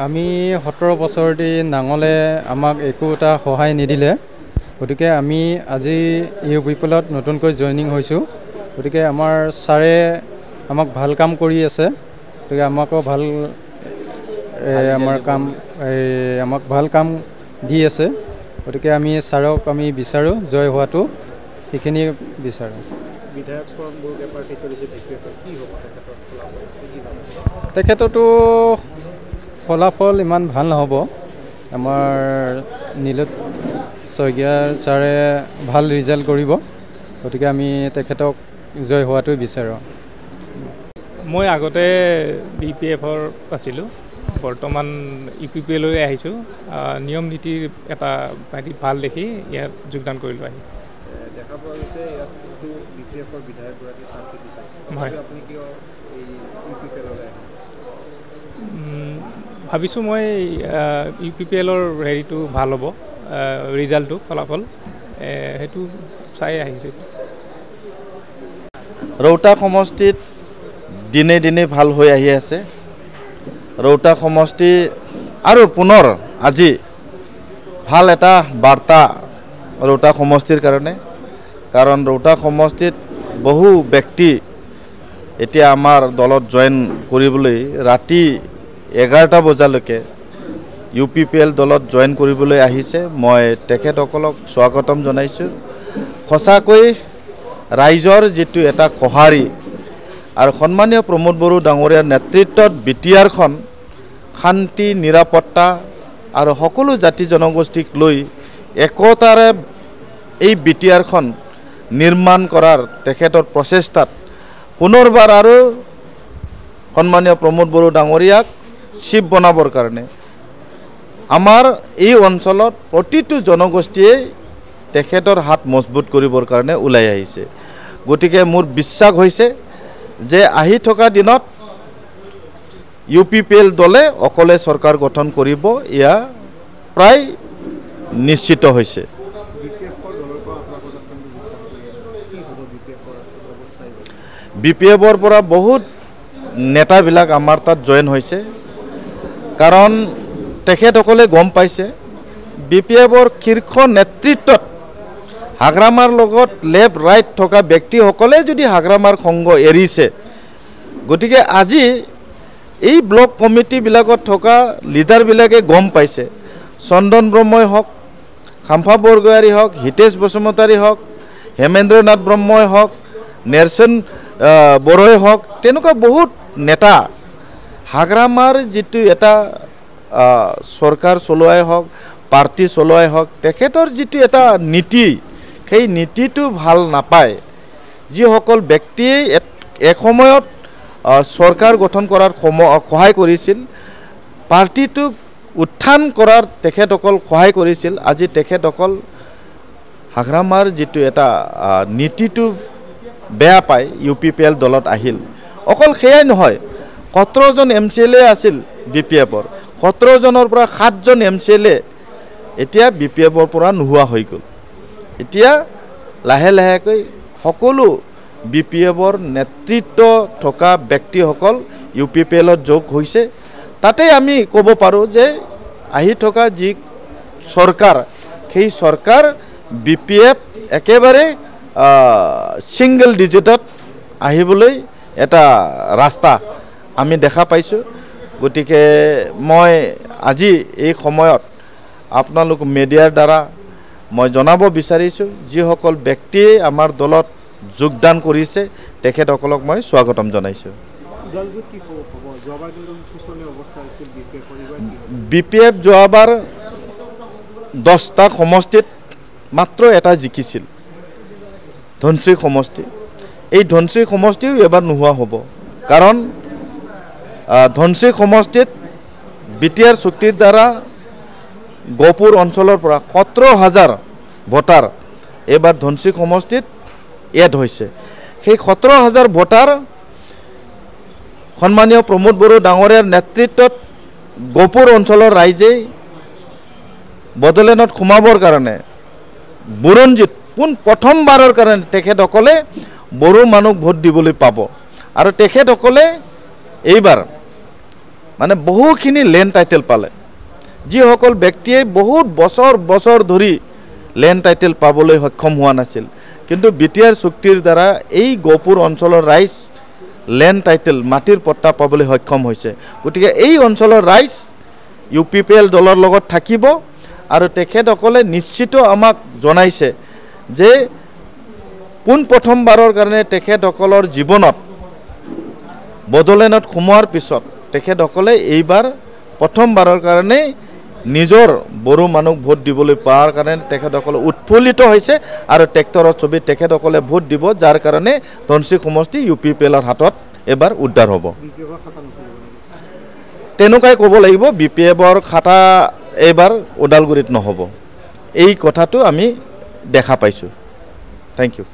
আমি 17 বছৰতে নাঙলে আমাক একো এটা সহায় নিদিলে গতিকে আমি আজি UPPL নতুনকৈ জইনিং হৈছোঁ গতিকে আমাৰ ছাৰে আমাক ভাল কাম কৰি আছে গতিকে আমাকো ভাল আমাক ভাল কাম দি আছে গতিকে আমি ছাৰক আমি বিচাৰোঁ জয় হোৱাটো সেইখিনি বিচাৰোঁ তেখেততো ফলাফল ইমান ভাল নহ'ব আমাৰ নীলোৎ শইকীয়া ছাৰে ভাল ৰিজাল্ট কৰিব গতিকে আমি তেখেতক জয় হোৱাটো বিচাৰোঁ মই আগতে BPF-ৰ আছিলোঁ বৰ্তমান UPPL-লৈ আহিছোঁ নিয়ম নীতিৰ এটা ভাল দেখি ইয়াত যোগদান কৰিলোঁ আহি দেখা পোৱা গৈছে ইয়াত BPF-ৰ বিধায়কগৰাকী শান্তি দিছে হয় আপুনি কিয় এই UPPL-লৈ ভাবিছোঁ মই UPPL-ৰ হেৰিটো ভাল হ'ব ৰিজাল্টটো ফলাফল সেইটো চাই আহিছোঁ ৰৌতা সমষ্টিত দিনে দিনে ভাল হৈ আহি আছে ৰৌতা সমষ্টি আৰু পুনৰ আজি ভাল এটা বাৰ্তা ৰৌতা সমষ্টিৰ কাৰণে কাৰণ ৰৌতা সমষ্টিত বহু ব্যক্তি এতিয়া আমাৰ দলত জয়েন কৰিবলৈ ৰাতি 11টা বজালৈকে UPPL দলত জয়েন কৰিবলৈ আহিছে মই তেখেতসকলক স্বাগতম জনাইছোঁ সঁচাকৈ ৰাইজৰ যেটো এটা কহাৰি আৰু সন্মানীয় প্ৰমোদ বড়ো ডাঙৰীয়াৰ নেতৃত্বত BTR-খন শান্তি নিৰাপত্তা আৰু সকলো জাতি জনগোষ্ঠীক লৈ একতাৰে এই BTR-খন নিৰ্মাণ কৰাৰ তেখেতৰ প্ৰচেষ্টাত পুনৰবাৰ আৰু সন্মানীয় প্ৰমোদ বড়ো ডাঙৰীয়াক চিফ বনাবৰ কাৰণে আমাৰ এই অঞ্চলত প্ৰতিটো জনগোষ্ঠীয়ে তেখেতৰ হাত মজবুত কৰিবৰ কাৰণে ওলাই আহিছে গতিকে মোৰ বিশ্বাস হৈছে যে আহি থকা দিনত UPPL দলে অকলে চৰকাৰ গঠন কৰিব ইয়া প্ৰায় নিশ্চিত হৈছে BPF-ৰ পৰা বহুত নেতাবিলাক আমাৰ তাত জয়েন হৈছে কাৰণ তেখেতসকলে গম পাইছে BPF-ৰ শীৰ্ষ নেতৃত্বত হাগ্ৰামাৰ লগত লেফ্ট ৰাইট থকা ব্যক্তিসকলে যদি হাগ্ৰামাৰ সংগ এৰিছে গতিকে আজি এই ব্লক কমিটিবিলাকত থকা লিডাৰবিলাকে গম পাইছে চন্দন ব্ৰহ্মই হওক খাম্ফা বৰগোহাঁই হওক হিতেশ বসুমতাৰী হওক হেমেন্দ্ৰনাথ ব্ৰহ্মই হওক নেৰচন বড়োই হওক তেনেকুৱা বহুত নেতা হাগ্ৰামাৰ যেটো এটা চৰকাৰ চলোৱাই হওক পাৰ্টি চলোৱাই হওক তেখেতৰ যেটো এটা নীতি সেই নীতিটো ভাল নাপায় যিসকল ব্যক্তিয়ে এসময়ত চৰকাৰ গঠন কৰাৰ সহায় কৰিছিল পাৰ্টিটোক উত্থান কৰাৰ তেখেতসকল সহায় কৰিছিল আজি তেখেতসকল হাগ্ৰামাৰ যেটো এটা নীতিটো বেয়া পায় UPPL দলত আহিল অকল সেয়াই নহয় 17জন MCLA আছিল BPF-ৰ 17জনৰ পৰা 7জন MCLA এতিয়া BPF-ৰ পৰা নোহোৱা হৈ গ'ল এতিয়া লাহে লাহেকৈ সকলো BPF-ৰ নেতৃত্ব থকা ব্যক্তিসকল UPPL-ত যোগ হৈছে তাতে আমি ক'ব পাৰোঁ যে আহি থকা যি চৰকাৰ সেই চৰকাৰ BPF একেবাৰে সিঙ্গল ডিজিটত আহিবলৈ এটা ৰাস্তা আমি দেখা পাইছোঁ গতিকে মই আজি এই সময়ত আপোনালোক মিডিয়াৰ দ্বাৰা মই জনাব বিচাৰিছোঁ যিসকল ব্যক্তিয়ে আমাৰ দলত যোগদান কৰিছে তেখেতসকলক মই স্বাগতম জনাইছোঁ BPF যোৱাবাৰ 10টা সমষ্টিত মাত্ৰ এটা জিকিছিল ধনশ্ৰী সমষ্টি এই ধনশ্ৰী সমষ্টিও এবাৰ নোহোৱা হ'ব কাৰণ ধনশ্ৰী সমষ্টিত BTR চুক্তিৰ দ্বাৰা গপুৰ অঞ্চলৰ পৰা 17,000 ভোটাৰ এবাৰ ধনশ্ৰী সমষ্টিত এড হৈছে সেই 17,000 ভোটাৰ সন্মানীয় প্ৰমোদ বড়ো ডাঙৰীয়াৰ নেতৃত্বত গপুৰ অঞ্চলৰ ৰাইজে বদলেনত সোমাবৰ কাৰণে বুৰঞ্জীত প্ৰথমবাৰৰ কাৰণে তেখেতসকলে বড়ো মানুহ ভোট দিবলৈ পাব আৰু তেখেতসকলে এইবাৰ মানে বহুখিনি লেণ্ড টাইটেল পালে যিসকল ব্যক্তিয়ে বহুত বছৰ বছৰ ধৰি লেণ্ড টাইটেল পাবলৈ সক্ষম হোৱা নাছিল কিন্তু বিটিআৰ চুক্তিৰ দ্বাৰা এই গহপুৰ অঞ্চলৰ ৰাইজ লেণ্ড টাইটেল মাটিৰ পট্টা পাবলৈ সক্ষম হৈছে গতিকে এই অঞ্চলৰ ৰাইজ UPPL দলৰ লগত থাকিব আৰু তেখেতসকলে নিশ্চিত আমাক জনাইছে যে পোন প্ৰথমবাৰৰ কাৰণে তেখেতসকলৰ জীৱনত বড়োলেণ্ডত সোমোৱাৰ পিছত তেখেতসকলে এইবাৰ প্ৰথমবাৰৰ কাৰণে নিজৰ বড়ো মানুহ ভোট দিবলৈ পোৱাৰ কাৰণে তেখেতসকলে উৎফুল্লিত হৈছে আৰু ট্ৰেক্টৰৰ ছবিত তেখেতসকলে ভোট দিব যাৰ কাৰণে ধনশিৰি সমষ্টি UPPLৰ হাতত এবাৰ উদ্ধাৰ হ'ব তেনেকুৱাই ক'ব লাগিব BPFৰ খাতা এইবাৰ ওদালগুৰিত নহ'ব এই কথাটো আমি দেখা পাইছোঁ থেংক ইউ